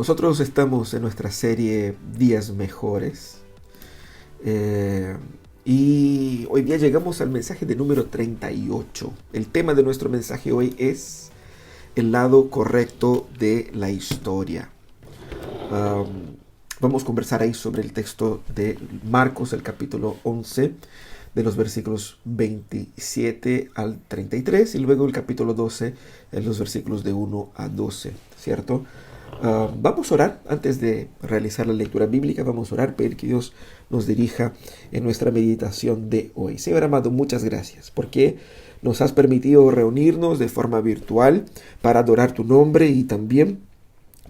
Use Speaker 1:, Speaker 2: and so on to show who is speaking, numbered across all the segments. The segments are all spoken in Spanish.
Speaker 1: Nosotros estamos en nuestra serie Días Mejores y hoy día llegamos al mensaje de número 38. El tema de nuestro mensaje hoy es el lado correcto de la historia. Vamos a conversar ahí sobre el texto de Marcos, el capítulo 11, de los versículos 27 al 33, y luego el capítulo 12, en los versículos de 1 a 12, ¿cierto? Vamos a orar antes de realizar la lectura bíblica. Vamos a orar, pedir que Dios nos dirija en nuestra meditación de hoy. Señor amado, muchas gracias porque nos has permitido reunirnos de forma virtual para adorar tu nombre y también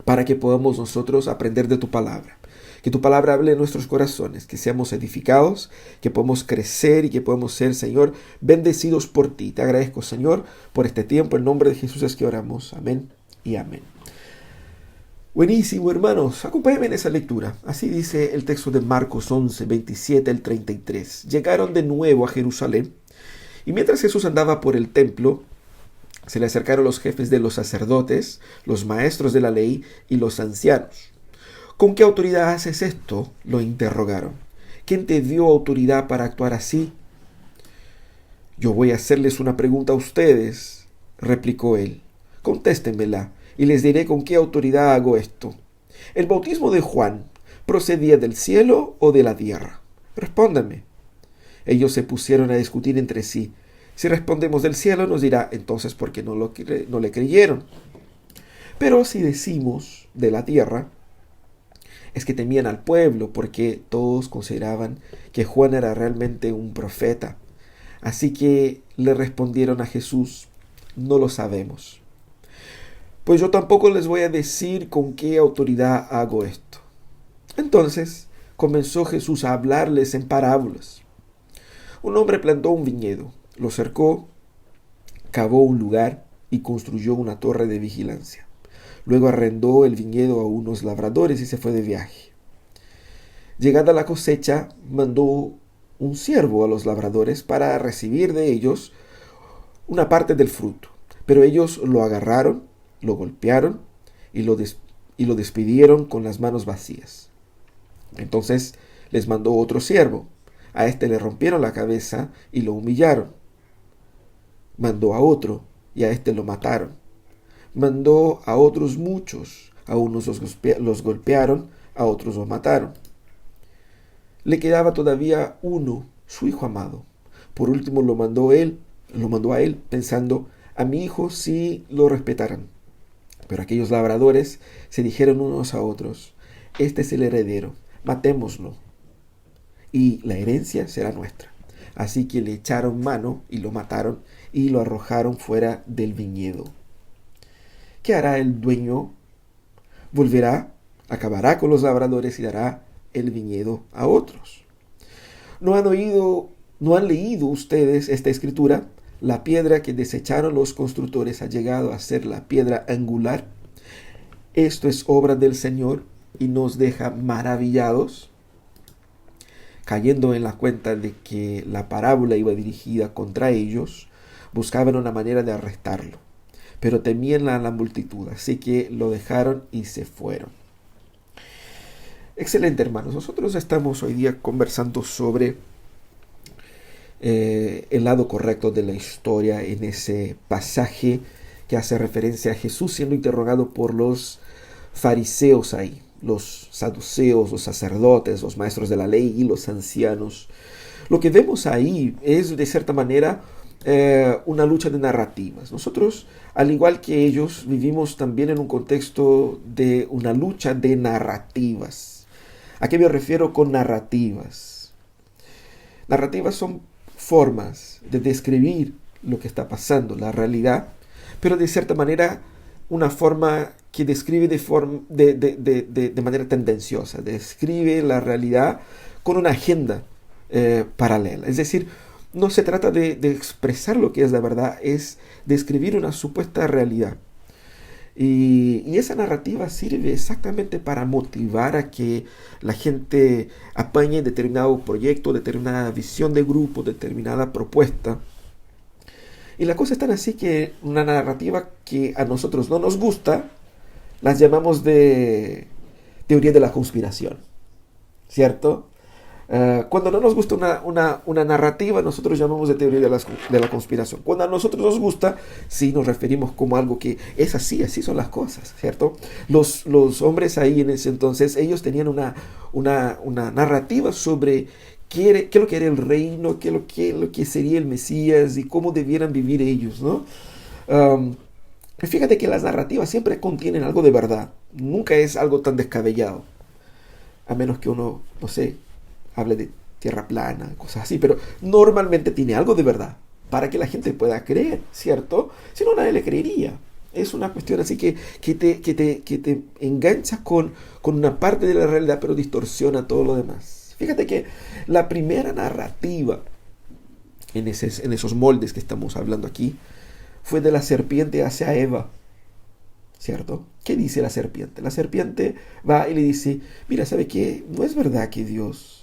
Speaker 1: para que podamos nosotros aprender de tu palabra. Que tu palabra hable en nuestros corazones, que seamos edificados, que podamos crecer y que podamos ser, Señor, bendecidos por ti. Te agradezco, Señor, por este tiempo. En nombre de Jesús es que oramos. Amén y amén. Buenísimo, hermanos. Acompáñenme en esa lectura. Así dice el texto de Marcos 11, 27 al 33. Llegaron de nuevo a Jerusalén, y mientras Jesús andaba por el templo, se le acercaron los jefes de los sacerdotes, los maestros de la ley y los ancianos. ¿Con qué autoridad haces esto?, lo interrogaron. ¿Quién te dio autoridad para actuar así? Yo voy a hacerles una pregunta a ustedes, replicó él. Contéstenmela y les diré con qué autoridad hago esto. ¿El bautismo de Juan procedía del cielo o de la tierra? Respóndanme. Ellos se pusieron a discutir entre sí. Si respondemos del cielo, nos dirá, entonces, ¿por qué no le creyeron? Pero si decimos de la tierra, es que temían al pueblo, porque todos consideraban que Juan era realmente un profeta. Así que le respondieron a Jesús, no lo sabemos. Pues yo tampoco les voy a decir con qué autoridad hago esto. Entonces comenzó Jesús a hablarles en parábolas. Un hombre plantó un viñedo, lo cercó, cavó un lugar y construyó una torre de vigilancia. Luego arrendó el viñedo a unos labradores y se fue de viaje. Llegada la cosecha, mandó un siervo a los labradores para recibir de ellos una parte del fruto. Pero ellos lo agarraron, lo golpearon y lo despidieron con las manos vacías. Entonces les mandó otro siervo. A este le rompieron la cabeza y lo humillaron. Mandó a otro y a este lo mataron. Mandó a otros muchos. A unos los golpearon, a otros los mataron. Le quedaba todavía uno, su hijo amado. Por último lo mandó a él, pensando, a mi hijo sí lo respetarán. Pero aquellos labradores se dijeron unos a otros, este es el heredero, matémoslo, y la herencia será nuestra. Así que le echaron mano y lo mataron y lo arrojaron fuera del viñedo. ¿Qué hará el dueño? Volverá, acabará con los labradores y dará el viñedo a otros. ¿No han leído ustedes esta escritura? La piedra que desecharon los constructores ha llegado a ser la piedra angular. Esto es obra del Señor y nos deja maravillados. Cayendo en la cuenta de que la parábola iba dirigida contra ellos, buscaban una manera de arrestarlo, pero temían a la multitud, así que lo dejaron y se fueron. Excelente, hermanos. Nosotros estamos hoy día conversando sobre el lado correcto de la historia en ese pasaje que hace referencia a Jesús siendo interrogado por los fariseos ahí, los saduceos, los sacerdotes, los maestros de la ley y los ancianos. Lo que vemos ahí es de cierta manera una lucha de narrativas. Nosotros, al igual que ellos, vivimos también en un contexto de una lucha de narrativas. ¿A qué me refiero con narrativas? Narrativas son formas de describir lo que está pasando, la realidad, pero de cierta manera una forma que describe de manera tendenciosa, describe la realidad con una agenda paralela. Es decir, no se trata de expresar lo que es la verdad, es describir una supuesta realidad. Y esa narrativa sirve exactamente para motivar a que la gente apañe determinado proyecto, determinada visión de grupo, determinada propuesta. Y la cosa es tan así que una narrativa que a nosotros no nos gusta, las llamamos de teoría de la conspiración, ¿cierto? Cuando no nos gusta una narrativa, nosotros llamamos de teoría de la conspiración. Cuando a nosotros nos gusta, sí nos referimos como algo que es así, así son las cosas, ¿cierto? Los hombres ahí en ese entonces, ellos tenían una narrativa sobre qué es lo que era el reino, qué es lo que sería el Mesías y cómo debieran vivir ellos, ¿no? Um, Fíjate que las narrativas siempre contienen algo de verdad, nunca es algo tan descabellado, a menos que uno, no sé, hable de tierra plana, cosas así, pero normalmente tiene algo de verdad para que la gente pueda creer, ¿cierto? Si no, nadie le creería. Es una cuestión así que te engancha con una parte de la realidad, pero distorsiona todo lo demás. Fíjate que la primera narrativa en esos moldes que estamos hablando aquí fue de la serpiente hacia Eva, ¿cierto? ¿Qué dice la serpiente? La serpiente va y le dice, mira, ¿sabe qué? No es verdad que Dios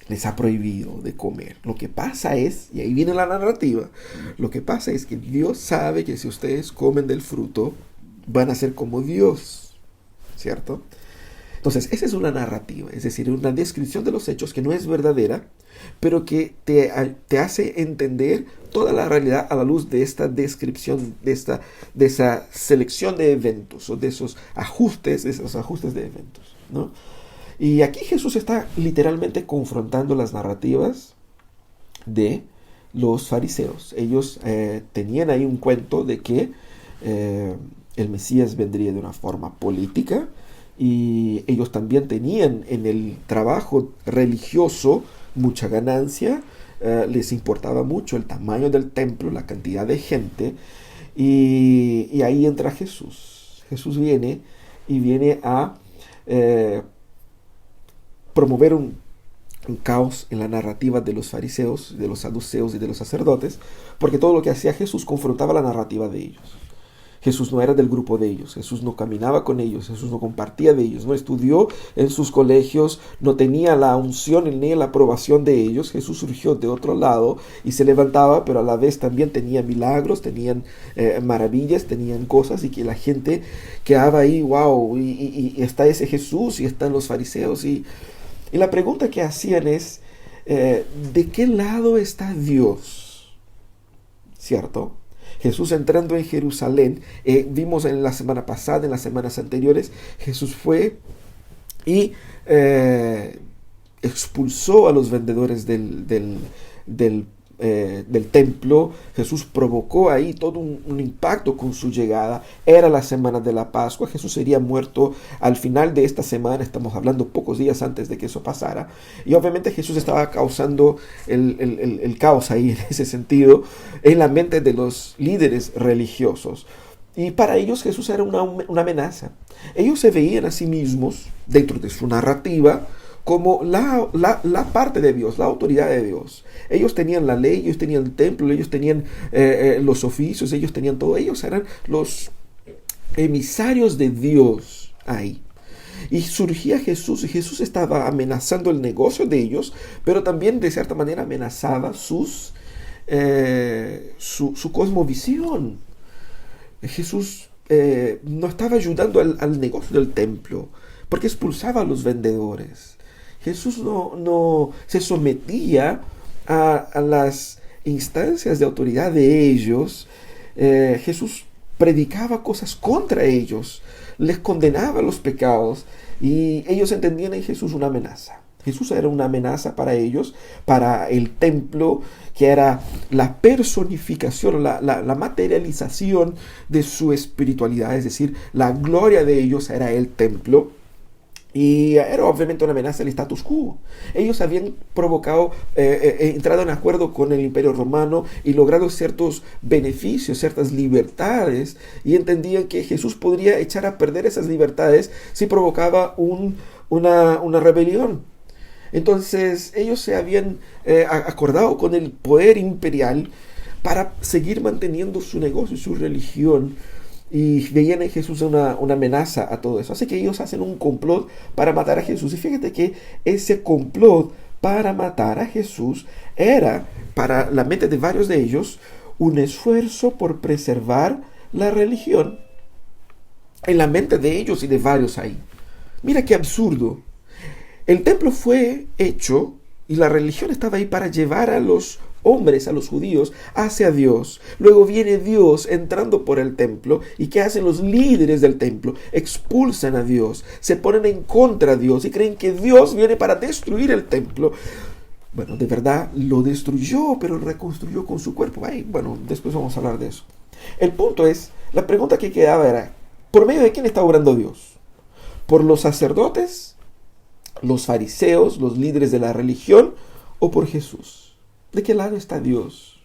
Speaker 1: les ha prohibido de comer. Lo que pasa es, y ahí viene la narrativa, lo que pasa es que Dios sabe que si ustedes comen del fruto, van a ser como Dios, ¿cierto? Entonces, esa es una narrativa, es decir, una descripción de los hechos que no es verdadera, pero que te hace entender toda la realidad a la luz de esta descripción, de esa selección de eventos, o de esos ajustes de eventos, ¿no? Y aquí Jesús está literalmente confrontando las narrativas de los fariseos. Ellos tenían ahí un cuento de que el Mesías vendría de una forma política, y ellos también tenían en el trabajo religioso mucha ganancia. Les importaba mucho el tamaño del templo, la cantidad de gente, y ahí entra Jesús. Jesús viene a promover un caos en la narrativa de los fariseos, de los saduceos y de los sacerdotes, porque todo lo que hacía Jesús confrontaba la narrativa de ellos. Jesús no era del grupo de ellos, Jesús no caminaba con ellos, Jesús no compartía de ellos, no estudió en sus colegios, no tenía la unción ni la aprobación de ellos. Jesús surgió de otro lado y se levantaba, pero a la vez también tenía milagros, tenían maravillas, tenían cosas, y que la gente quedaba ahí, wow, y está ese Jesús y están los fariseos, y la pregunta que hacían es, ¿de qué lado está Dios? ¿Cierto? Jesús entrando en Jerusalén, vimos en la semana pasada, en las semanas anteriores, Jesús fue y expulsó a los vendedores del templo. Jesús provocó ahí todo un impacto con su llegada. Era la semana de la Pascua. Jesús sería muerto al final de esta semana. Estamos hablando pocos días antes de que eso pasara. Y obviamente Jesús estaba causando el caos ahí, en ese sentido, en la mente de los líderes religiosos. Y para ellos Jesús era una amenaza. Ellos se veían a sí mismos, dentro de su narrativa, como la parte de Dios, la autoridad de Dios. Ellos tenían la ley, ellos tenían el templo, ellos tenían los oficios, ellos tenían todo. Ellos eran los emisarios de Dios ahí. Y surgía Jesús, y Jesús estaba amenazando el negocio de ellos, pero también de cierta manera amenazaba su cosmovisión. Jesús no estaba ayudando al negocio del templo, porque expulsaba a los vendedores. Jesús no se sometía a las instancias de autoridad de ellos. Jesús predicaba cosas contra ellos, les condenaba los pecados, y ellos entendían en Jesús una amenaza. Jesús era una amenaza para ellos, para el templo, que era la personificación, la materialización de su espiritualidad, es decir, la gloria de ellos era el templo. Y era obviamente una amenaza al status quo. Ellos habían provocado, entrado en acuerdo con el Imperio Romano y logrado ciertos beneficios, ciertas libertades, y entendían que Jesús podría echar a perder esas libertades si provocaba una rebelión. Entonces ellos se habían acordado con el poder imperial para seguir manteniendo su negocio y su religión, y veían en Jesús una amenaza a todo eso. Así que ellos hacen un complot para matar a Jesús. Y fíjate que ese complot para matar a Jesús era, para la mente de varios de ellos, un esfuerzo por preservar la religión. en la mente de ellos y de varios ahí. Mira qué absurdo. El templo fue hecho y la religión estaba ahí para llevar a los hombres, a los judíos, hacia Dios. Luego viene Dios entrando por el templo. ¿Y qué hacen los líderes del templo? Expulsan a Dios, se ponen en contra de Dios y creen que Dios viene para destruir el templo. Bueno, de verdad lo destruyó, pero reconstruyó con su cuerpo. Ay, bueno, después vamos a hablar de eso. El punto es, la pregunta que quedaba era, ¿por medio de quién está obrando Dios? ¿Por los sacerdotes, los fariseos, los líderes de la religión, o por Jesús? ¿De qué lado está Dios?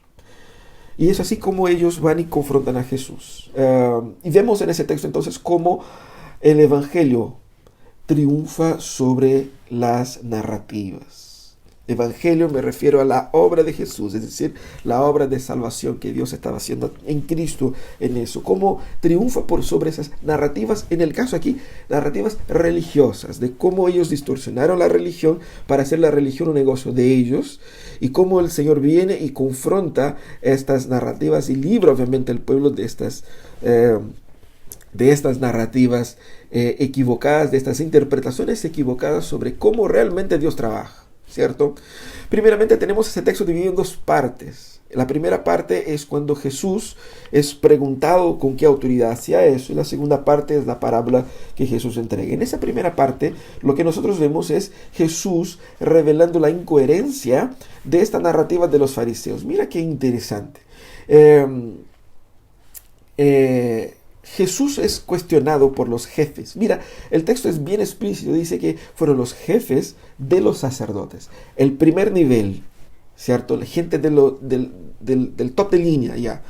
Speaker 1: Y es así como ellos van y confrontan a Jesús. Y vemos en ese texto entonces cómo el Evangelio triunfa sobre las narrativas. Evangelio me refiero a la obra de Jesús, es decir, la obra de salvación que Dios estaba haciendo en Cristo en eso. Cómo triunfa por sobre esas narrativas, en el caso aquí, narrativas religiosas, de cómo ellos distorsionaron la religión para hacer la religión un negocio de ellos, y cómo el Señor viene y confronta estas narrativas y libra obviamente al pueblo de estas narrativas equivocadas, de estas interpretaciones equivocadas sobre cómo realmente Dios trabaja. ¿Cierto? Primeramente tenemos ese texto dividido en dos partes. La primera parte es cuando Jesús es preguntado con qué autoridad hacía eso, y la segunda parte es la parábola que Jesús entrega. En esa primera parte lo que nosotros vemos es Jesús revelando la incoherencia de esta narrativa de los fariseos. Mira qué interesante. Jesús es cuestionado por los jefes. Mira, el texto es bien explícito, dice que fueron los jefes de los sacerdotes. El primer nivel, ¿cierto? La gente del top de línea, ya.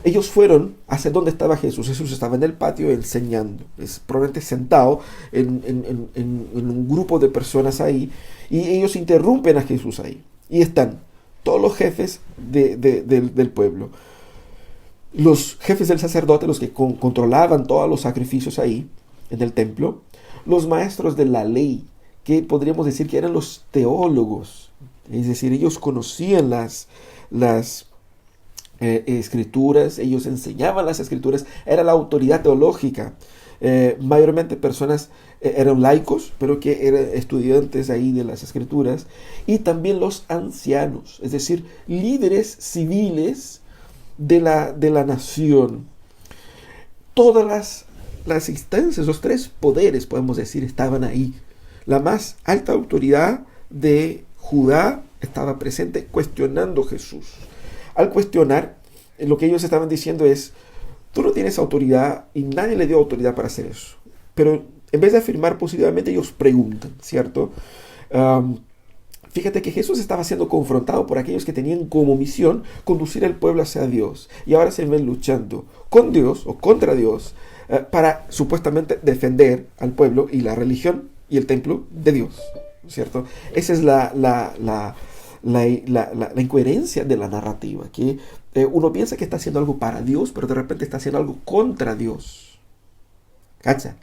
Speaker 1: Ellos fueron hacia donde estaba Jesús. Jesús estaba en el patio enseñando. Es probablemente sentado en un grupo de personas ahí. Y ellos interrumpen a Jesús ahí. Y están todos los jefes del pueblo. Los jefes del sacerdote, los que controlaban todos los sacrificios ahí en el templo, los maestros de la ley, que podríamos decir que eran los teólogos, es decir, ellos conocían las escrituras, ellos enseñaban las escrituras, era la autoridad teológica. Mayormente personas eran laicos, pero que eran estudiantes ahí de las escrituras, y también los ancianos, es decir, líderes civiles de la nación. Todas las instancias, los tres poderes, podemos decir, estaban ahí. La más alta autoridad de Judá estaba presente cuestionando a Jesús. Al cuestionar, lo que ellos estaban diciendo es: tú no tienes autoridad y nadie le dio autoridad para hacer eso. Pero en vez de afirmar positivamente, ellos preguntan, ¿cierto? Fíjate que Jesús estaba siendo confrontado por aquellos que tenían como misión conducir al pueblo hacia Dios. Y ahora se ven luchando con Dios o contra Dios para supuestamente defender al pueblo y la religión y el templo de Dios, ¿cierto? Esa es la incoherencia de la narrativa, que uno piensa que está haciendo algo para Dios, pero de repente está haciendo algo contra Dios. ¿Cacha?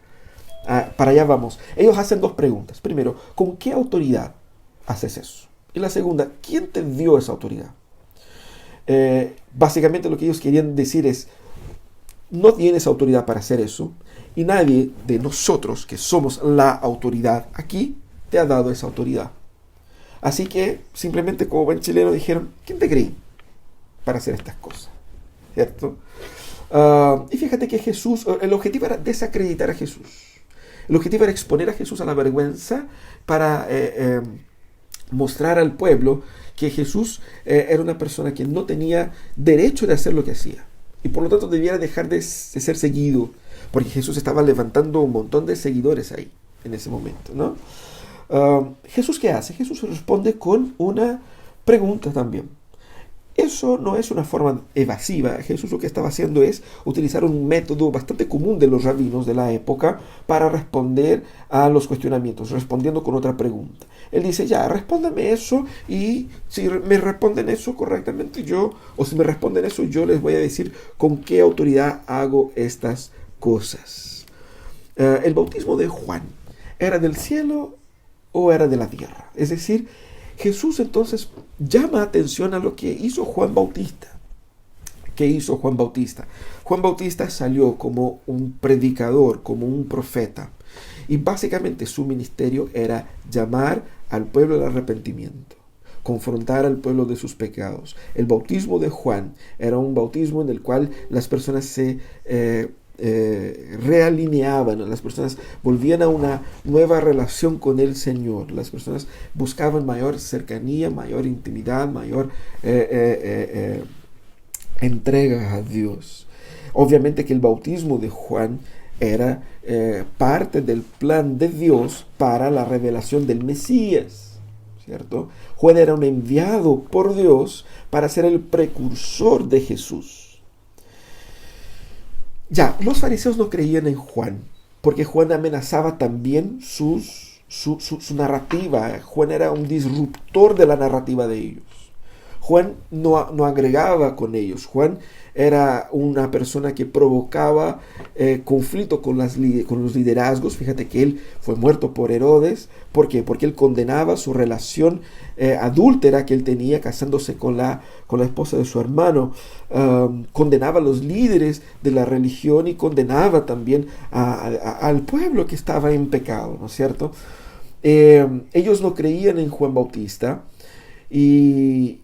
Speaker 1: Para allá vamos. Ellos hacen dos preguntas. Primero, ¿con qué autoridad haces eso? Y la segunda, ¿quién te dio esa autoridad? Básicamente lo que ellos querían decir es: no tienes autoridad para hacer eso, y nadie de nosotros, que somos la autoridad aquí, te ha dado esa autoridad. Así que simplemente, como buen chileno, dijeron: ¿quién te creí para hacer estas cosas? ¿Cierto? Y fíjate que Jesús, el objetivo era desacreditar a Jesús. El objetivo era exponer a Jesús a la vergüenza para mostrar al pueblo que Jesús era una persona que no tenía derecho de hacer lo que hacía, y por lo tanto debiera dejar de ser seguido, porque Jesús estaba levantando un montón de seguidores ahí en ese momento, ¿no? Jesús, ¿qué hace? Jesús responde con una pregunta también. Eso no es una forma evasiva. Jesús lo que estaba haciendo es utilizar un método bastante común de los rabinos de la época para responder a los cuestionamientos, respondiendo con otra pregunta. Él dice: ya, respóndeme eso, y si me responden eso correctamente, si me responden eso, yo les voy a decir con qué autoridad hago estas cosas. El bautismo de Juan, ¿era del cielo o era de la tierra? Es decir, Jesús entonces llama atención a lo que hizo Juan Bautista, que ¿Qué hizo Juan Bautista? Juan Bautista salió como un predicador, como un profeta. Y básicamente su ministerio era llamar al pueblo al arrepentimiento, confrontar al pueblo de sus pecados. El bautismo de Juan era un bautismo en el cual las personas se realineaban, las personas volvían a una nueva relación con el Señor, las personas buscaban mayor cercanía, mayor intimidad, mayor entrega a Dios. Obviamente que el bautismo de Juan era parte del plan de Dios para la revelación del Mesías, ¿cierto? Juan era un enviado por Dios para ser el precursor de Jesús. Ya, los fariseos no creían en Juan, porque Juan amenazaba también su narrativa. Juan era un disruptor de la narrativa de ellos. Juan no agregaba con ellos. Juan era una persona que provocaba conflicto con los liderazgos. Fíjate que él fue muerto por Herodes. ¿Por qué? Porque él condenaba su relación adúltera que él tenía casándose con la esposa de su hermano. Condenaba a los líderes de la religión y condenaba también al pueblo que estaba en pecado, ¿no es cierto? Ellos no creían en Juan Bautista y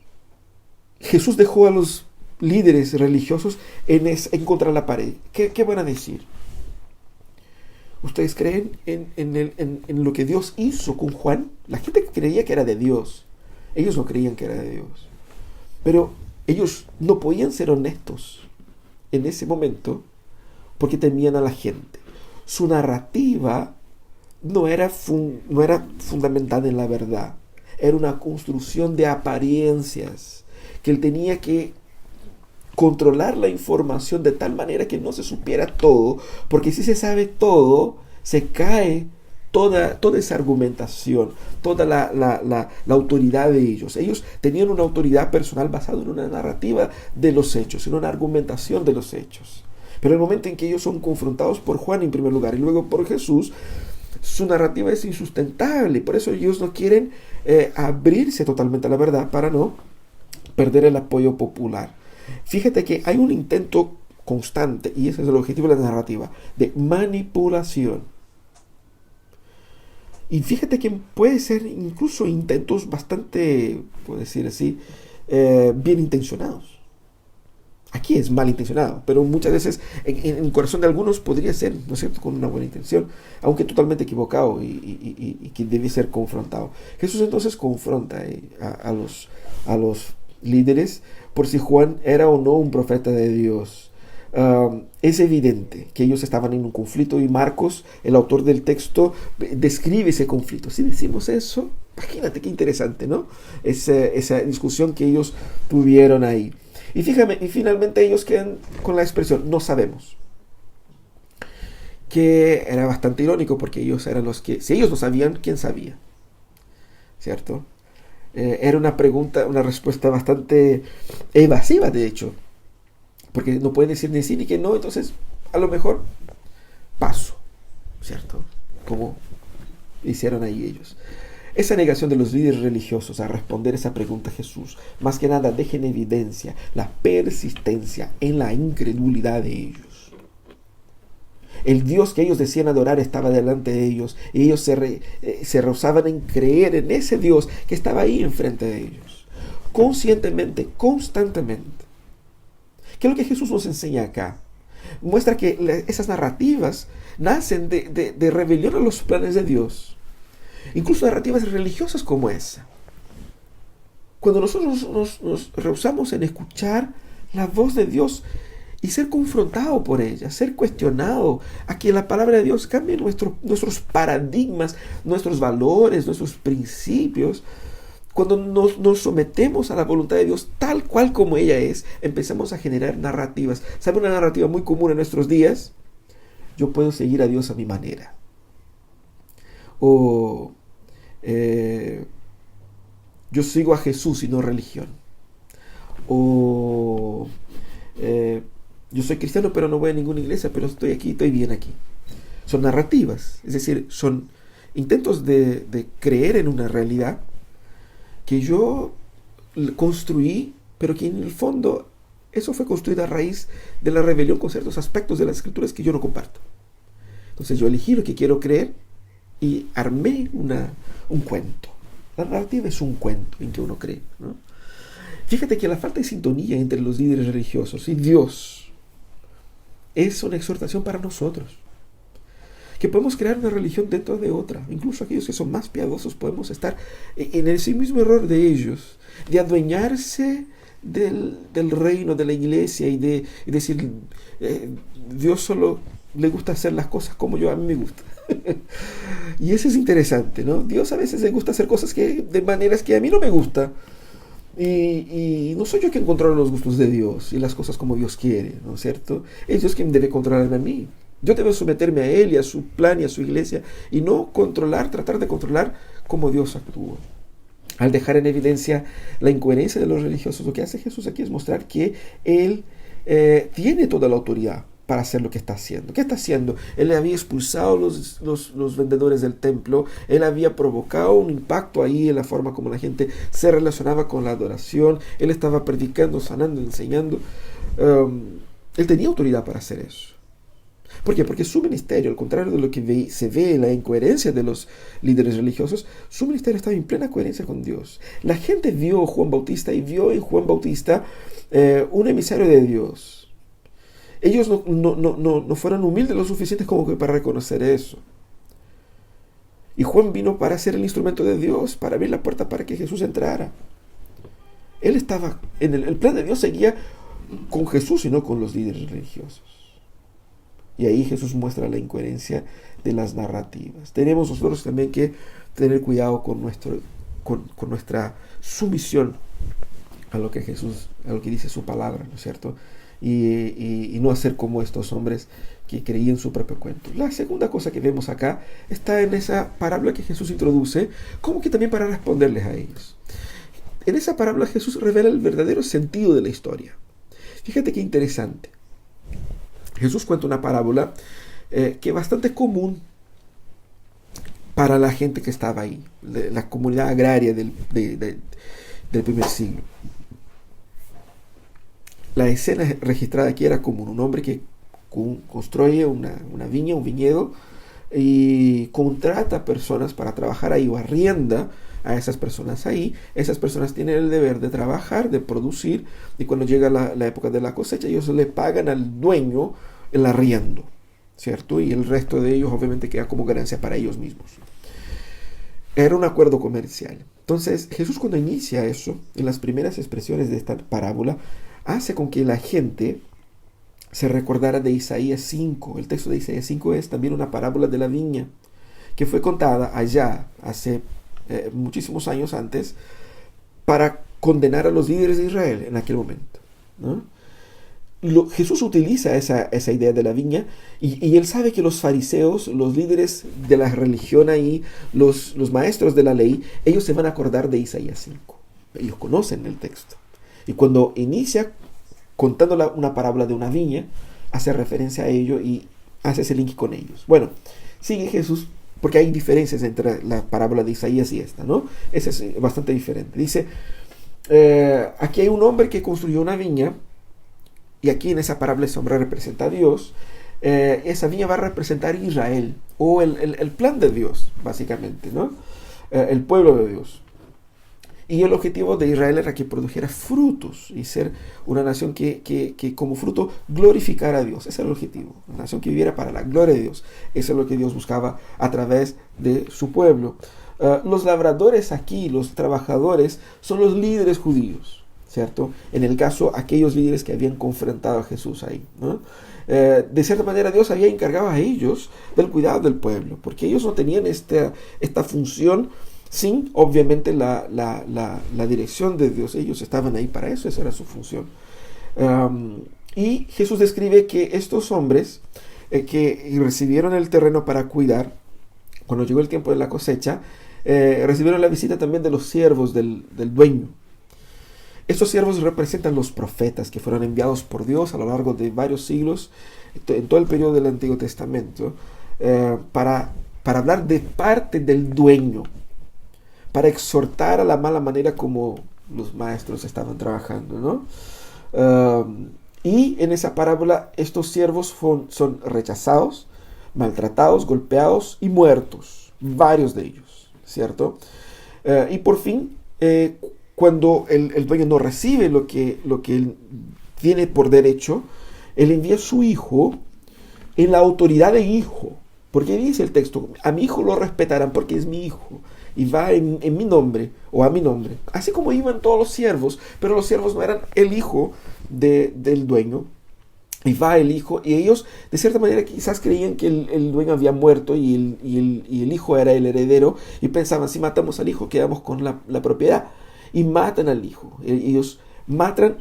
Speaker 1: Jesús dejó a los líderes religiosos en contra de la pared. ¿Qué van a decir? ¿Ustedes creen en lo que Dios hizo con Juan? La gente creía que era de Dios. Ellos no creían que era de Dios. Pero ellos no podían ser honestos en ese momento porque temían a la gente. Su narrativa no era fundamentada en la verdad. Era una construcción de apariencias, que él tenía que controlar la información de tal manera que no se supiera todo, porque si se sabe todo, se cae toda esa argumentación, toda la autoridad de ellos. Ellos tenían una autoridad personal basada en una narrativa de los hechos, en una argumentación de los hechos. Pero el momento en que ellos son confrontados por Juan en primer lugar y luego por Jesús, su narrativa es insustentable. Por eso ellos no quieren abrirse totalmente a la verdad para no perder el apoyo popular. Fíjate que hay un intento constante, y ese es el objetivo de la narrativa, de manipulación. Y fíjate que puede ser incluso intentos bastante, puedo decir así, bien intencionados. Aquí es malintencionado, pero muchas veces en el corazón de algunos podría ser, ¿no es cierto?, con una buena intención, aunque totalmente equivocado y que debe ser confrontado. Jesús entonces confronta a los líderes por si Juan era o no un profeta de Dios. Es evidente que ellos estaban en un conflicto y Marcos, el autor del texto, describe ese conflicto. Si decimos eso, imagínate qué interesante, ¿no? Esa discusión que ellos tuvieron ahí. Y finalmente ellos quedan con la expresión no sabemos, que era bastante irónico porque ellos eran los que, si ellos no sabían, ¿quién sabía? ¿Cierto? Era una respuesta bastante evasiva, de hecho, porque no pueden decir ni sí ni que no, entonces a lo mejor paso, ¿cierto? Como hicieron ahí ellos. Esa negación de los líderes religiosos a responder esa pregunta a Jesús, más que nada deja en evidencia la persistencia en la incredulidad de ellos. El Dios que ellos decían adorar estaba delante de ellos y ellos se rehusaban en creer en ese Dios que estaba ahí enfrente de ellos, conscientemente, constantemente. ¿Qué es lo que Jesús nos enseña acá? Muestra que esas narrativas nacen de rebelión a los planes de Dios. Incluso narrativas religiosas como esa. Cuando nosotros nos rehusamos en escuchar la voz de Dios y ser confrontado por ella, ser cuestionado, a que la palabra de Dios cambie nuestros paradigmas, nuestros valores, nuestros principios. Cuando nos sometemos a la voluntad de Dios tal cual como ella es, empezamos a generar narrativas. ¿Sabe una narrativa muy común en nuestros días? Yo puedo seguir a Dios a mi manera. O yo sigo a Jesús y no religión. O yo soy cristiano pero no voy a ninguna iglesia, pero estoy aquí, estoy bien aquí. Son narrativas, es decir, son intentos de creer en una realidad que yo construí, pero que en el fondo eso fue construido a raíz de la rebelión con ciertos aspectos de las escrituras que yo no comparto. Entonces yo elegí lo que quiero creer y armé un cuento. La narrativa es un cuento en que uno cree, ¿no? Fíjate que la falta de sintonía entre los líderes religiosos y Dios es una exhortación para nosotros. Que podemos crear una religión dentro de otra. Incluso aquellos que son más piadosos podemos estar en ese mismo error de ellos, de adueñarse del reino, de la iglesia y de decir, Dios solo le gusta hacer las cosas como a mí me gusta. Y eso es interesante, ¿no? Dios a veces le gusta hacer cosas de maneras que a mí no me gusta. Y no soy yo quien controla los gustos de Dios y las cosas como Dios quiere, ¿no es cierto? Es Dios quien debe controlarme a mí. Yo debo someterme a Él y a su plan y a su iglesia y no tratar de controlar cómo Dios actúa. Al dejar en evidencia la incoherencia de los religiosos, lo que hace Jesús aquí es mostrar que Él tiene toda la autoridad para hacer lo que está haciendo. ¿Qué está haciendo? Él había expulsado los vendedores del templo, él había provocado un impacto ahí en la forma como la gente se relacionaba con la adoración, él estaba predicando, sanando, enseñando. Él tenía autoridad para hacer eso. ¿Por qué? Porque su ministerio, al contrario de lo que se ve en la incoherencia de los líderes religiosos, su ministerio estaba en plena coherencia con Dios. La gente vio a Juan Bautista y vio en Juan Bautista un emisario de Dios. Ellos no fueron humildes lo suficientes como que para reconocer eso. Y Juan vino para ser el instrumento de Dios, para abrir la puerta para que Jesús entrara. Él estaba, el plan de Dios seguía con Jesús y no con los líderes religiosos. Y ahí Jesús muestra la incoherencia de las narrativas. Tenemos nosotros también que tener cuidado con nuestra sumisión a lo que dice su palabra, ¿no es cierto? Y no hacer como estos hombres que creían su propio cuento. La segunda cosa que vemos acá está en esa parábola que Jesús introduce, como que también para responderles a ellos. En esa parábola Jesús revela el verdadero sentido de la historia. Fíjate qué interesante. Jesús cuenta una parábola que es bastante común para la gente que estaba ahí, la comunidad agraria del primer siglo. La escena registrada aquí era común: un hombre que construye una viña, un viñedo, y contrata personas para trabajar ahí, o arrienda a esas personas ahí. Esas personas tienen el deber de trabajar, de producir, y cuando llega la época de la cosecha, ellos le pagan al dueño el arriendo, ¿cierto? Y el resto de ellos obviamente queda como ganancia para ellos mismos. Era un acuerdo comercial. Entonces Jesús, cuando inicia eso, en las primeras expresiones de esta parábola, hace con que la gente se recordara de Isaías 5. El texto de Isaías 5 es también una parábola de la viña, que fue contada allá hace muchísimos años antes, para condenar a los líderes de Israel en aquel momento, ¿no? Jesús utiliza esa idea de la viña, y él sabe que los fariseos, los líderes de la religión ahí, los maestros de la ley, ellos se van a acordar de Isaías 5. Ellos conocen el texto. Y cuando inicia contando una parábola de una viña, hace referencia a ello y hace ese link con ellos. Bueno, sigue Jesús, porque hay diferencias entre la parábola de Isaías y esta, ¿no? Esa es bastante diferente. Dice, aquí hay un hombre que construyó una viña, y aquí en esa parábola ese hombre representa a Dios. Esa viña va a representar a Israel, o el plan de Dios, básicamente, ¿no? El pueblo de Dios. Y el objetivo de Israel era que produjera frutos y ser una nación que como fruto glorificara a Dios. Ese era el objetivo, una nación que viviera para la gloria de Dios. Eso es lo que Dios buscaba a través de su pueblo. Los labradores aquí, los trabajadores, son los líderes judíos, ¿cierto? En el caso, aquellos líderes que habían confrontado a Jesús ahí, ¿no? De cierta manera, Dios había encargado a ellos del cuidado del pueblo, porque ellos no tenían esta función sin, obviamente, la dirección de Dios. Ellos estaban ahí para eso, esa era su función. Y Jesús describe que estos hombres que recibieron el terreno para cuidar, cuando llegó el tiempo de la cosecha, recibieron la visita también de los siervos del dueño. Estos siervos representan los profetas que fueron enviados por Dios a lo largo de varios siglos, en todo el periodo del Antiguo Testamento, para hablar de parte del dueño, para exhortar a la mala manera como los maestros estaban trabajando, ¿no? Y en esa parábola estos siervos son rechazados, maltratados, golpeados y muertos, varios de ellos, ¿cierto? Y por fin, cuando el dueño no recibe lo que él tiene por derecho, él envía a su hijo en la autoridad de hijo. Porque dice el texto, a mi hijo lo respetarán porque es mi hijo. Y va en mi nombre, o a mi nombre. Así como iban todos los siervos, pero los siervos no eran el hijo del dueño. Y va el hijo, y ellos de cierta manera quizás creían que el dueño había muerto y el hijo era el heredero, y pensaban, si matamos al hijo quedamos con la propiedad. Y matan al hijo. Ellos matan,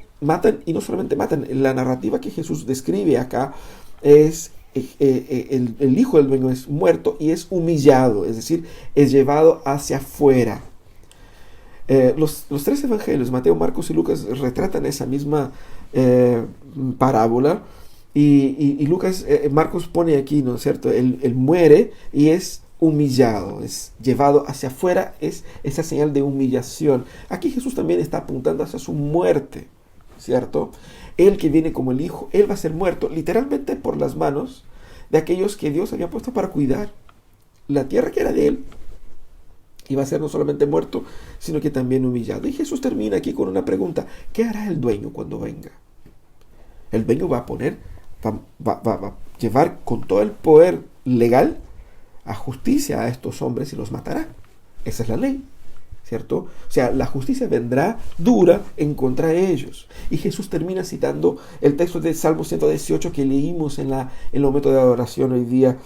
Speaker 1: y no solamente matan, la narrativa que Jesús describe acá es el hijo del dueño es muerto y es humillado, es decir, es llevado hacia afuera. Los tres evangelios, Mateo, Marcos y Lucas, retratan esa misma parábola, y Marcos pone aquí, ¿no es cierto? Él muere y es humillado, es llevado hacia afuera, es esa señal de humillación. Aquí Jesús también está apuntando hacia su muerte, ¿cierto? Él que viene como el hijo, él va a ser muerto literalmente por las manos de aquellos que Dios había puesto para cuidar la tierra que era de él. Y va a ser no solamente muerto, sino que también humillado. Y Jesús termina aquí con una pregunta: ¿qué hará el dueño cuando venga? El dueño va a llevar con todo el poder legal a justicia a estos hombres y los matará. Esa es la ley, ¿cierto? O sea, la justicia vendrá dura en contra de ellos. Y Jesús termina citando el texto de Salmo 118 que leímos en el momento de adoración hoy día,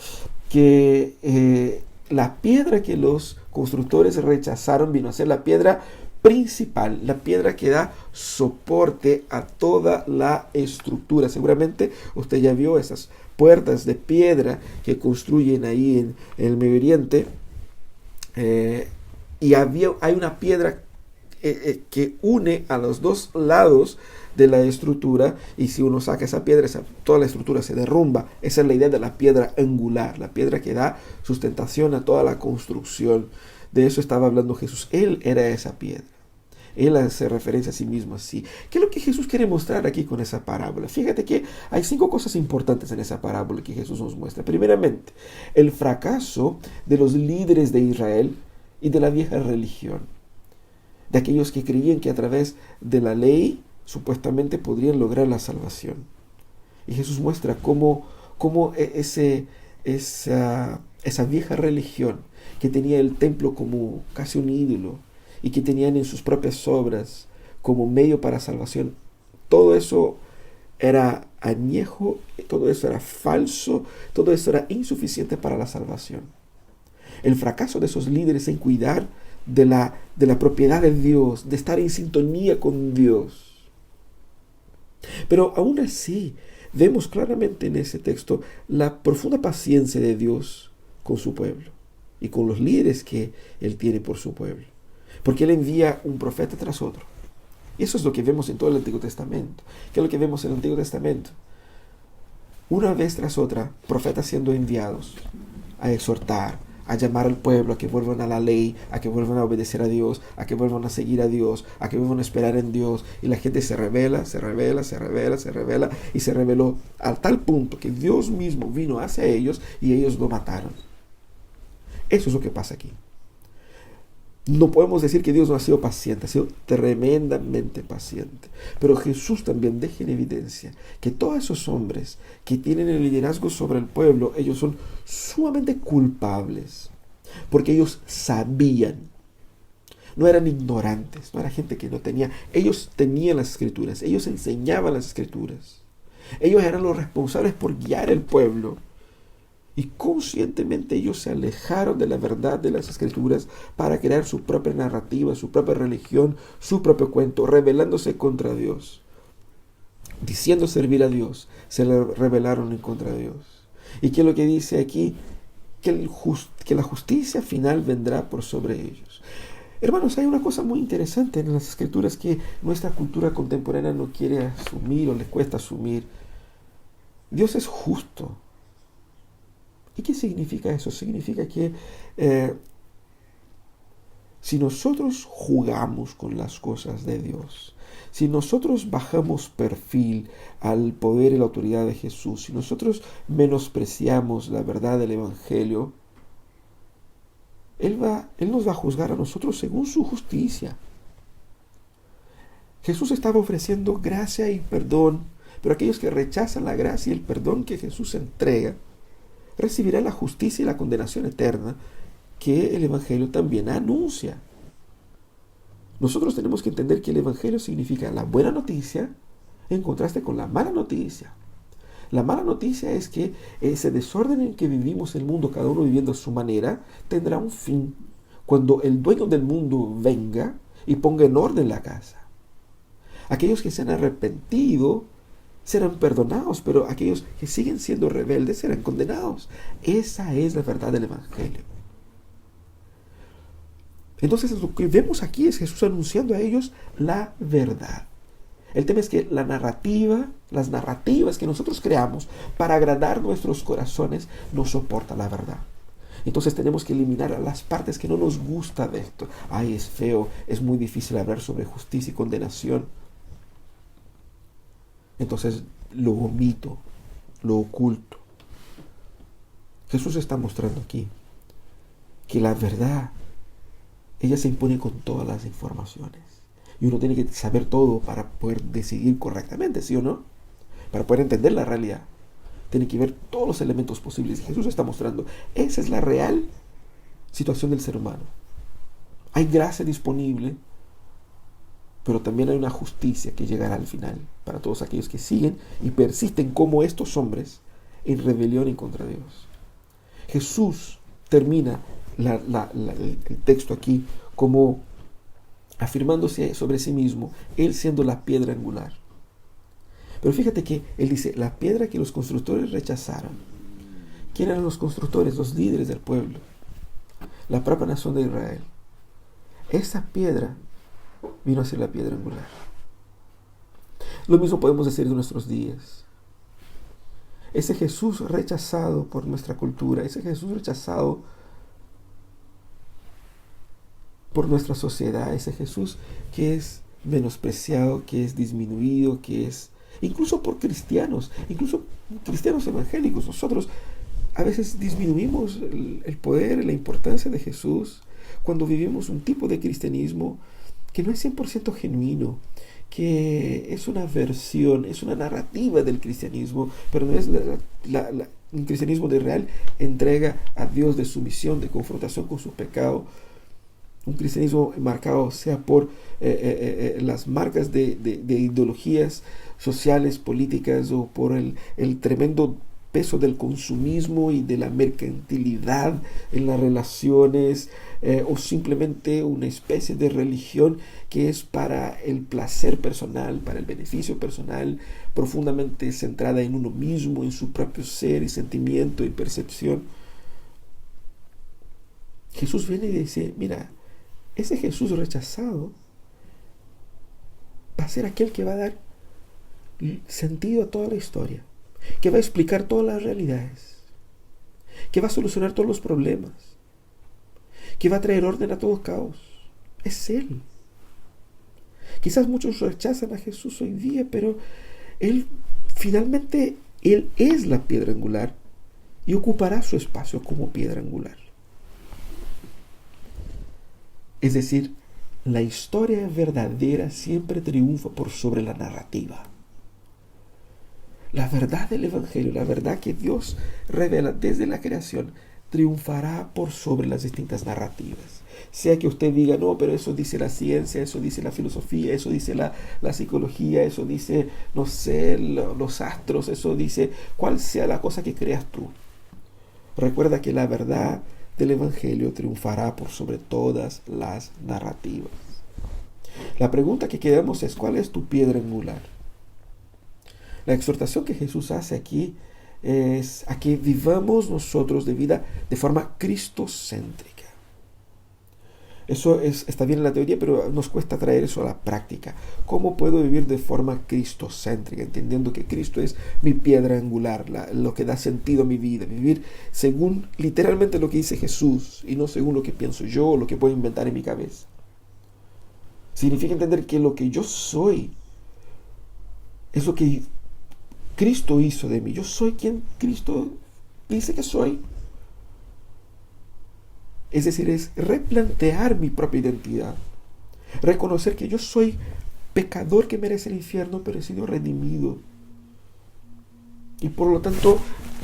Speaker 1: que la piedra que los constructores rechazaron vino a ser la piedra principal, la piedra que da soporte a toda la estructura. Seguramente usted ya vio esas puertas de piedra que construyen ahí en el Medio Oriente, y hay una piedra que une a los dos lados de la estructura, y si uno saca esa piedra, toda la estructura se derrumba. Esa es la idea de la piedra angular, la piedra que da sustentación a toda la construcción. De eso estaba hablando Jesús. Él era esa piedra. Él hace referencia a sí mismo así. ¿Qué es lo que Jesús quiere mostrar aquí con esa parábola? Fíjate que hay 5 cosas importantes en esa parábola que Jesús nos muestra. Primeramente, el fracaso de los líderes de Israel y de la vieja religión, de aquellos que creían que a través de la ley supuestamente podrían lograr la salvación. Y Jesús muestra cómo esa vieja religión que tenía el templo como casi un ídolo y que tenían en sus propias obras como medio para salvación, todo eso era añejo, todo eso era falso, todo eso era insuficiente para la salvación. El fracaso de esos líderes en cuidar de la propiedad de Dios, de estar en sintonía con Dios. Pero aún así, vemos claramente en ese texto la profunda paciencia de Dios con su pueblo y con los líderes que Él tiene por su pueblo. Porque Él envía un profeta tras otro. Y eso es lo que vemos en todo el Antiguo Testamento. ¿Qué es lo que vemos en el Antiguo Testamento? Una vez tras otra, profetas siendo enviados a exhortar, a llamar al pueblo a que vuelvan a la ley, a que vuelvan a obedecer a Dios, a que vuelvan a seguir a Dios, a que vuelvan a esperar en Dios. Y la gente se rebela, y se rebeló a tal punto que Dios mismo vino hacia ellos y ellos lo mataron. Eso es lo que pasa aquí. No podemos decir que Dios no ha sido paciente, ha sido tremendamente paciente. Pero Jesús también deja en evidencia que todos esos hombres que tienen el liderazgo sobre el pueblo, ellos son sumamente culpables, porque ellos sabían. No eran ignorantes, no era gente que no tenía. Ellos tenían las escrituras, ellos enseñaban las escrituras. Ellos eran los responsables por guiar el pueblo. Y conscientemente ellos se alejaron de la verdad de las escrituras para crear su propia narrativa, su propia religión, su propio cuento, rebelándose contra Dios. Diciendo servir a Dios, se rebelaron en contra de Dios. ¿Y qué es lo que dice aquí? Que la justicia final vendrá por sobre ellos. Hermanos, hay una cosa muy interesante en las escrituras que nuestra cultura contemporánea no quiere asumir o le cuesta asumir. Dios es justo. ¿Y qué significa eso? Significa que Si nosotros jugamos con las cosas de Dios, si nosotros bajamos perfil al poder y la autoridad de Jesús, si nosotros menospreciamos la verdad del Evangelio, Él nos va a juzgar a nosotros según su justicia. Jesús estaba ofreciendo gracia y perdón, pero aquellos que rechazan la gracia y el perdón que Jesús entrega, recibirán la justicia y la condenación eterna que el Evangelio también anuncia. Nosotros tenemos que entender que el Evangelio significa la buena noticia en contraste con la mala noticia. La mala noticia es que ese desorden en que vivimos el mundo, cada uno viviendo a su manera, tendrá un fin cuando el dueño del mundo venga y ponga en orden la casa. Aquellos que se han arrepentido serán perdonados, pero aquellos que siguen siendo rebeldes serán condenados. Esa es la verdad del Evangelio. Entonces lo que vemos aquí es Jesús anunciando a ellos la verdad. El tema es que las narrativas que nosotros creamos para agradar nuestros corazones no soportan la verdad. Entonces tenemos que eliminar las partes que no nos gusta de esto. Ay, es feo, es muy difícil hablar sobre justicia y condenación. Entonces lo omito, lo oculto. Jesús está mostrando aquí que la verdad, ella se impone con todas las informaciones. Y uno tiene que saber todo para poder decidir correctamente, ¿sí o no? Para poder entender la realidad. Tiene que ver todos los elementos posibles. Y Jesús está mostrando, esa es la real situación del ser humano. Hay gracia disponible, pero también hay una justicia que llegará al final para todos aquellos que siguen y persisten como estos hombres en rebelión en contra de Dios. Jesús termina el texto aquí como afirmándose sobre sí mismo, Él siendo la piedra angular. Pero fíjate que Él dice, la piedra que los constructores rechazaron. ¿Quién eran los constructores? Los líderes del pueblo, la propia nación de Israel. Esa piedra vino a ser la piedra angular. Lo mismo podemos decir de nuestros días. Ese Jesús rechazado por nuestra cultura, ese Jesús rechazado por nuestra sociedad, ese Jesús que es menospreciado, que es disminuido, que es incluso por cristianos, incluso cristianos evangélicos. Nosotros a veces disminuimos el poder, la importancia de Jesús cuando vivimos un tipo de cristianismo que no es 100% genuino, que es una versión, es una narrativa del cristianismo, pero no es un cristianismo de real entrega a Dios, de sumisión, de confrontación con su pecado. Un cristianismo marcado sea por las marcas de ideologías sociales, políticas, o por el tremendo peso del consumismo y de la mercantilidad en las relaciones, o simplemente una especie de religión que es para el placer personal, para el beneficio personal, profundamente centrada en uno mismo, en su propio ser y sentimiento y percepción. Jesús viene y dice, mira, ese Jesús rechazado va a ser aquel que va a dar sentido a toda la historia, que va a explicar todas las realidades, que va a solucionar todos los problemas, que va a traer orden a todo caos. Es Él. Quizás muchos rechazan a Jesús hoy día, pero Él es la piedra angular y ocupará su espacio como piedra angular. Es decir, la historia verdadera siempre triunfa por sobre la narrativa. La verdad del Evangelio, la verdad que Dios revela desde la creación, triunfará por sobre las distintas narrativas. Sea que usted diga, no, pero eso dice la ciencia, eso dice la filosofía, eso dice la psicología, eso dice, no sé, los astros, eso dice, cuál sea la cosa que creas tú. Recuerda que la verdad del Evangelio triunfará por sobre todas las narrativas. La pregunta que quedamos es, ¿cuál es tu piedra angular? La exhortación que Jesús hace aquí es a que vivamos nosotros de forma cristocéntrica. Está bien en la teoría, pero nos cuesta traer eso a la práctica. ¿Cómo puedo vivir de forma cristocéntrica, entendiendo que Cristo es mi piedra angular, lo que da sentido a mi vida? Vivir según literalmente lo que dice Jesús y no según lo que pienso yo o lo que puedo inventar en mi cabeza. Significa entender que lo que yo soy es lo que Cristo hizo de mí. Yo soy quien Cristo dice que soy. Es decir, es replantear mi propia identidad. Reconocer que yo soy pecador que merece el infierno, pero he sido redimido. Y por lo tanto,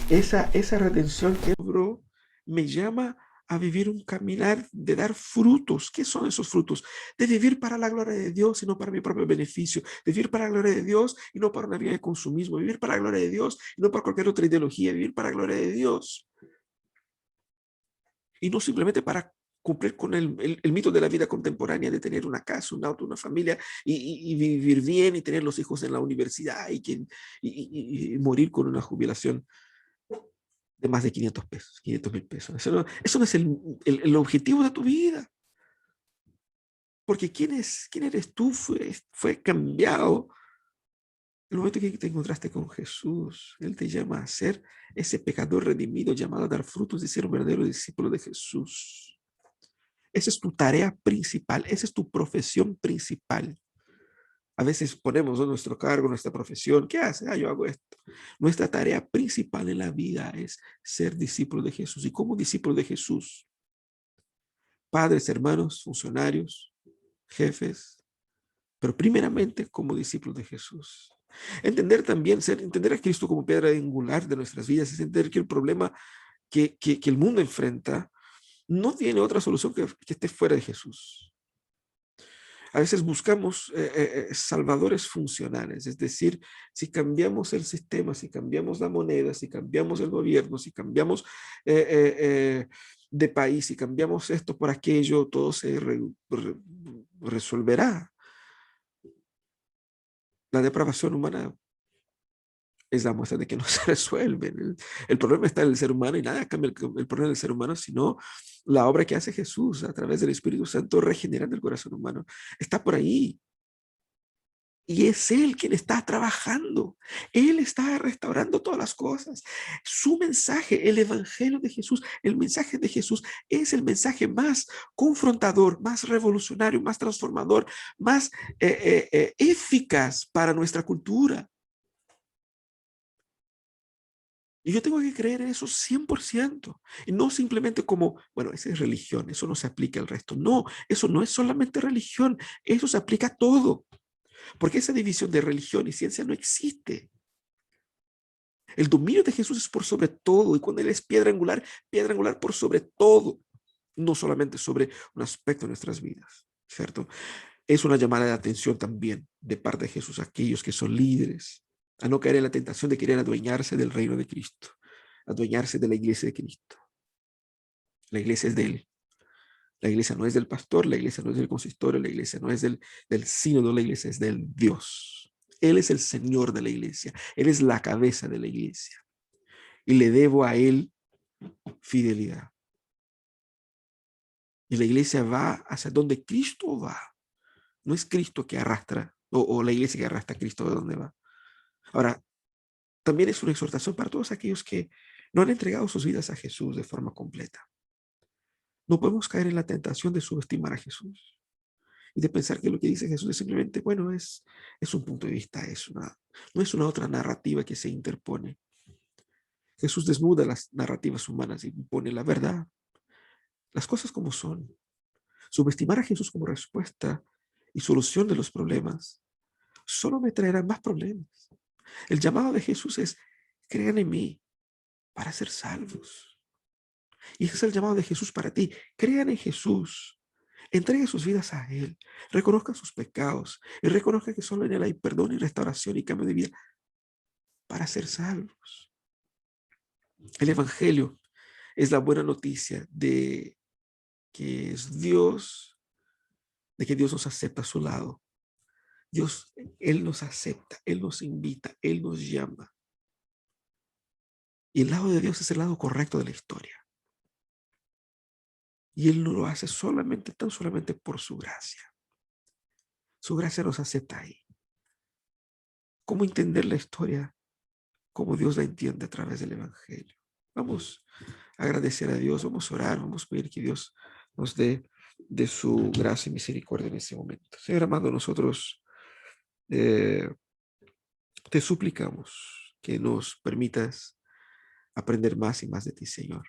Speaker 1: esa redención que logró me llama a vivir un caminar de dar frutos. ¿Qué son esos frutos? De vivir para la gloria de Dios y no para mi propio beneficio. De vivir para la gloria de Dios y no para una vida de consumismo. Vivir para la gloria de Dios y no para cualquier otra ideología. Vivir para la gloria de Dios. Y no simplemente para cumplir con el mito de la vida contemporánea de tener una casa, un auto, una familia y vivir bien y tener los hijos en la universidad y morir con una jubilación de más de 500 pesos, 500,000 pesos. Eso no es el objetivo de tu vida. Porque quién eres tú fue cambiado el momento que te encontraste con Jesús. Él te llama a ser ese pecador redimido, llamado a dar frutos de ser un verdadero discípulo de Jesús. Esa es tu tarea principal, esa es tu profesión principal. A veces ponemos a nuestro cargo, nuestra profesión. ¿Qué hace? Yo hago esto. Nuestra tarea principal en la vida es ser discípulo de Jesús. Y como discípulo de Jesús, padres, hermanos, funcionarios, jefes, pero primeramente como discípulos de Jesús. Entender a Cristo como piedra angular de nuestras vidas es entender que el problema que el mundo enfrenta no tiene otra solución que esté fuera de Jesús. A veces buscamos salvadores funcionales, es decir, si cambiamos el sistema, si cambiamos la moneda, si cambiamos el gobierno, si cambiamos de país, si cambiamos esto por aquello, todo se resolverá. La depravación humana es la muestra de que no se resuelve. El problema está en el ser humano y nada cambia el problema del ser humano, sino la obra que hace Jesús a través del Espíritu Santo regenerando el corazón humano. Está por ahí. Y es Él quien está trabajando. Él está restaurando todas las cosas. Su mensaje, el Evangelio de Jesús, el mensaje de Jesús es el mensaje más confrontador, más revolucionario, más transformador, más eficaz para nuestra cultura. Y yo tengo que creer en eso 100%. Y no simplemente como, bueno, esa es religión, eso no se aplica al resto. No, eso no es solamente religión, eso se aplica a todo. Porque esa división de religión y ciencia no existe. El dominio de Jesús es por sobre todo. Y cuando Él es piedra angular por sobre todo. No solamente sobre un aspecto de nuestras vidas, ¿cierto? Es una llamada de atención también de parte de Jesús a aquellos que son líderes, a no caer en la tentación de querer adueñarse del reino de Cristo, adueñarse de la iglesia de Cristo. La iglesia es de Él. La iglesia no es del pastor, la iglesia no es del consistorio, la iglesia no es del sínodo, la iglesia es del Dios. Él es el Señor de la iglesia, Él es la cabeza de la iglesia. Y le debo a Él fidelidad. Y la iglesia va hacia donde Cristo va. No es Cristo que arrastra, o la iglesia que arrastra a Cristo de donde va. Ahora, también es una exhortación para todos aquellos que no han entregado sus vidas a Jesús de forma completa. No podemos caer en la tentación de subestimar a Jesús y de pensar que lo que dice Jesús es simplemente, bueno, es un punto de vista, no es una otra narrativa que se interpone. Jesús desnuda las narrativas humanas y impone la verdad, las cosas como son. Subestimar a Jesús como respuesta y solución de los problemas solo me traerá más problemas. El llamado de Jesús es, crean en mí para ser salvos. Y ese es el llamado de Jesús para ti. Crean en Jesús. Entreguen sus vidas a Él. Reconozcan sus pecados. Y reconozcan que solo en Él hay perdón y restauración y cambio de vida para ser salvos. El Evangelio es la buena noticia de que es Dios, de que Dios nos acepta a su lado. Dios, Él nos acepta, Él nos invita, Él nos llama. Y el lado de Dios es el lado correcto de la historia. Y Él no lo hace solamente, tan solamente por su gracia. Su gracia nos acepta ahí. ¿Cómo entender la historia? Como Dios la entiende a través del Evangelio. Vamos a agradecer a Dios, vamos a orar, vamos a pedir que Dios nos dé de su gracia y misericordia en ese momento. Señor amado, nosotros eh, te suplicamos que nos permitas aprender más y más de ti, Señor.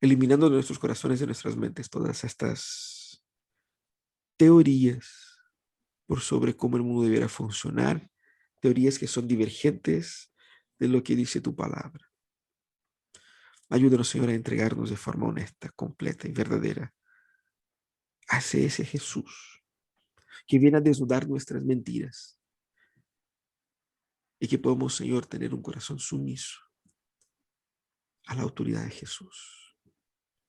Speaker 1: Eliminando de nuestros corazones, de nuestras mentes, todas estas teorías por sobre cómo el mundo debiera funcionar, teorías que son divergentes de lo que dice tu palabra. Ayúdanos, Señor, a entregarnos de forma honesta, completa y verdadera hacia ese Jesús que viene a desnudar nuestras mentiras y que podamos, Señor, tener un corazón sumiso a la autoridad de Jesús,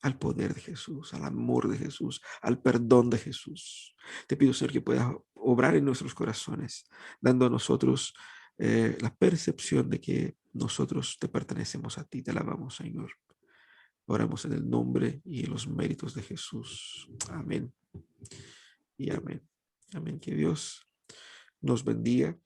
Speaker 1: al poder de Jesús, al amor de Jesús, al perdón de Jesús. Te pido, Señor, que puedas obrar en nuestros corazones, dando a nosotros la percepción de que nosotros te pertenecemos a ti. Te alabamos, Señor. Oramos en el nombre y en los méritos de Jesús. Amén y amén. Amén. Que Dios nos bendiga.